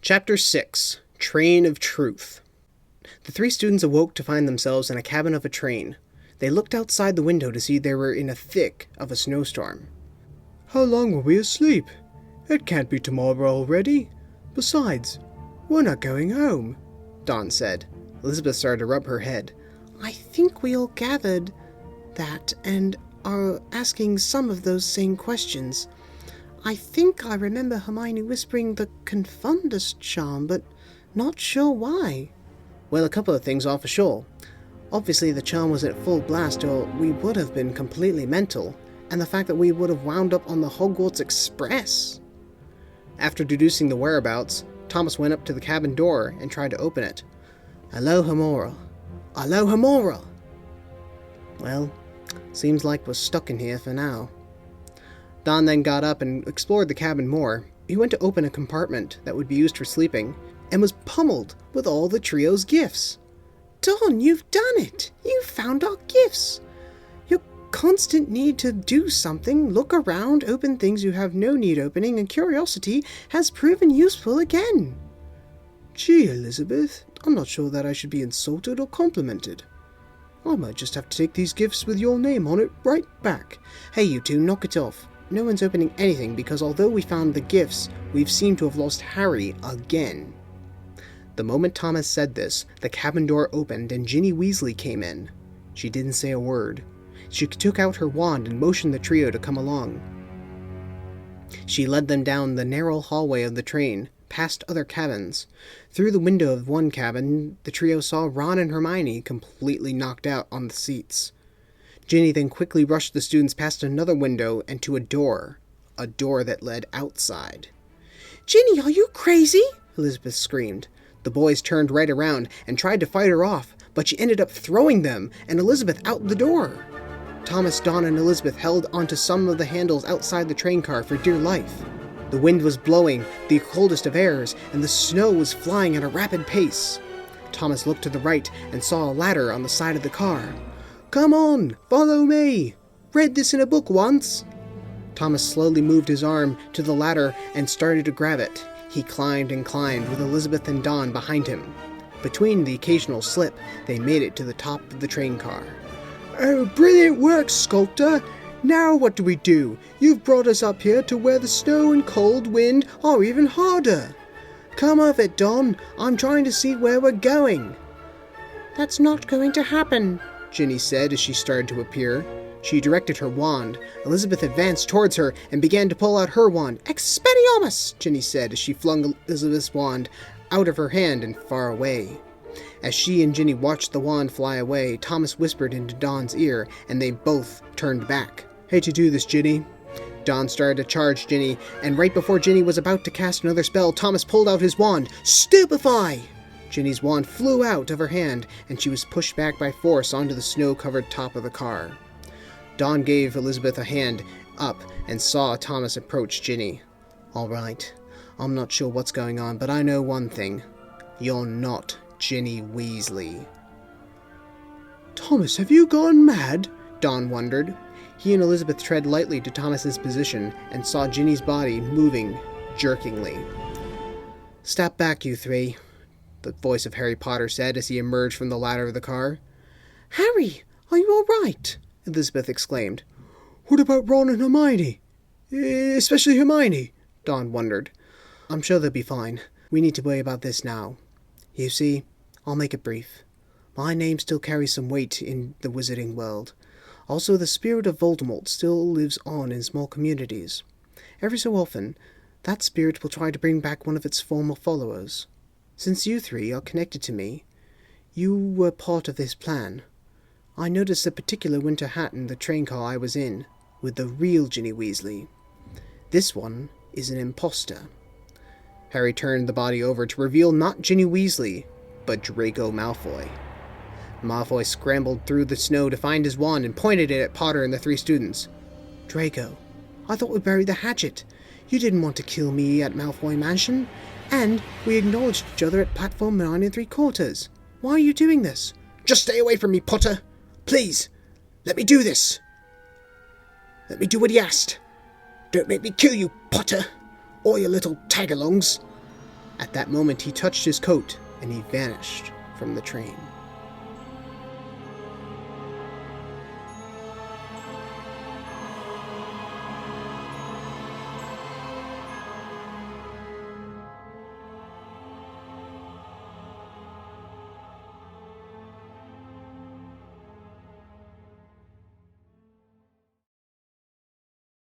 Chapter 6. Train of Truth. The three students awoke to find themselves in a cabin of a train. They looked outside the window to see they were in the thick of a snowstorm. How long were we asleep? It can't be tomorrow already. Besides, we're not going home, Dawn said. Elizabeth started to rub her head. I think we all gathered that and are asking some of those same questions. I think I remember Hermione whispering the Confundus charm, but not sure why. Well, a couple of things are for sure. Obviously the charm was at full blast or we would have been completely mental, and the fact that we would have wound up on the Hogwarts Express. After deducing the whereabouts, Thomas went up to the cabin door and tried to open it. Alohomora. Alohomora! Well, seems like we're stuck in here for now. Dawn then got up and explored the cabin more. He went to open a compartment that would be used for sleeping, and was pummeled with all the trio's gifts. Dawn, you've done it! You found our gifts! Your constant need to do something, look around, open things you have no need opening, and curiosity has proven useful again. Gee, Elizabeth, I'm not sure that I should be insulted or complimented. I might just have to take these gifts with your name on it right back. Hey, you two, knock it off. No one's opening anything because although we found the gifts, we've seemed to have lost Harry again. The moment Thomas said this, the cabin door opened and Ginny Weasley came in. She didn't say a word. She took out her wand and motioned the trio to come along. She led them down the narrow hallway of the train, past other cabins. Through the window of one cabin, the trio saw Ron and Hermione completely knocked out on the seats. Ginny then quickly rushed the students past another window and to a door that led outside. Ginny, are you crazy? Elizabeth screamed. The boys turned right around and tried to fight her off, but she ended up throwing them and Elizabeth out the door. Thomas, Dawn, and Elizabeth held onto some of the handles outside the train car for dear life. The wind was blowing, the coldest of airs, and the snow was flying at a rapid pace. Thomas looked to the right and saw a ladder on the side of the car. Come on, follow me. Read this in a book once. Thomas slowly moved his arm to the ladder and started to grab it. He climbed and climbed with Elizabeth and Dawn behind him. Between the occasional slip, they made it to the top of the train car. Oh, brilliant work, Sculptor. Now what do? You've brought us up here to where the snow and cold wind are even harder. Come off it, Dawn. I'm trying to see where we're going. That's not going to happen, Ginny said as she started to appear. She directed her wand. Elizabeth advanced towards her and began to pull out her wand. Expelliarmus, Ginny said as she flung Elizabeth's wand out of her hand and far away. As she and Ginny watched the wand fly away, Thomas whispered into Dawn's ear, and they both turned back. Hate to do this, Ginny. Dawn started to charge Ginny, and right before Ginny was about to cast another spell, Thomas pulled out his wand. Stupefy! Ginny's wand flew out of her hand, and she was pushed back by force onto the snow-covered top of the car. Dawn gave Elizabeth a hand up and saw Thomas approach Ginny. All right, I'm not sure what's going on, but I know one thing. You're not Ginny Weasley. Thomas, have you gone mad? Dawn wondered. He and Elizabeth tread lightly to Thomas's position and saw Ginny's body moving jerkingly. Step back, you three, the voice of Harry Potter said as he emerged from the ladder of the car. Harry, are you all right? Elizabeth exclaimed. What about Ron and Hermione? Especially Hermione, Dawn wondered. I'm sure they'll be fine. We need to worry about this now. You see, I'll make it brief. My name still carries some weight in the wizarding world. Also, the spirit of Voldemort still lives on in small communities. Every so often, that spirit will try to bring back one of its former followers. Since you three are connected to me, you were part of this plan. I noticed a particular winter hat in the train car I was in, with the real Ginny Weasley. This one is an imposter. Harry turned the body over to reveal not Ginny Weasley, but Draco Malfoy. Malfoy scrambled through the snow to find his wand and pointed it at Potter and the three students. Draco, I thought we buried the hatchet. You didn't want to kill me at Malfoy Mansion, and we acknowledged each other at platform 9 3/4. Why are you doing this? Just stay away from me, Potter. Please, let me do this. Let me do what he asked. Don't make me kill you, Potter, or your little tag-alongs. At that moment he touched his coat, and he vanished from the train.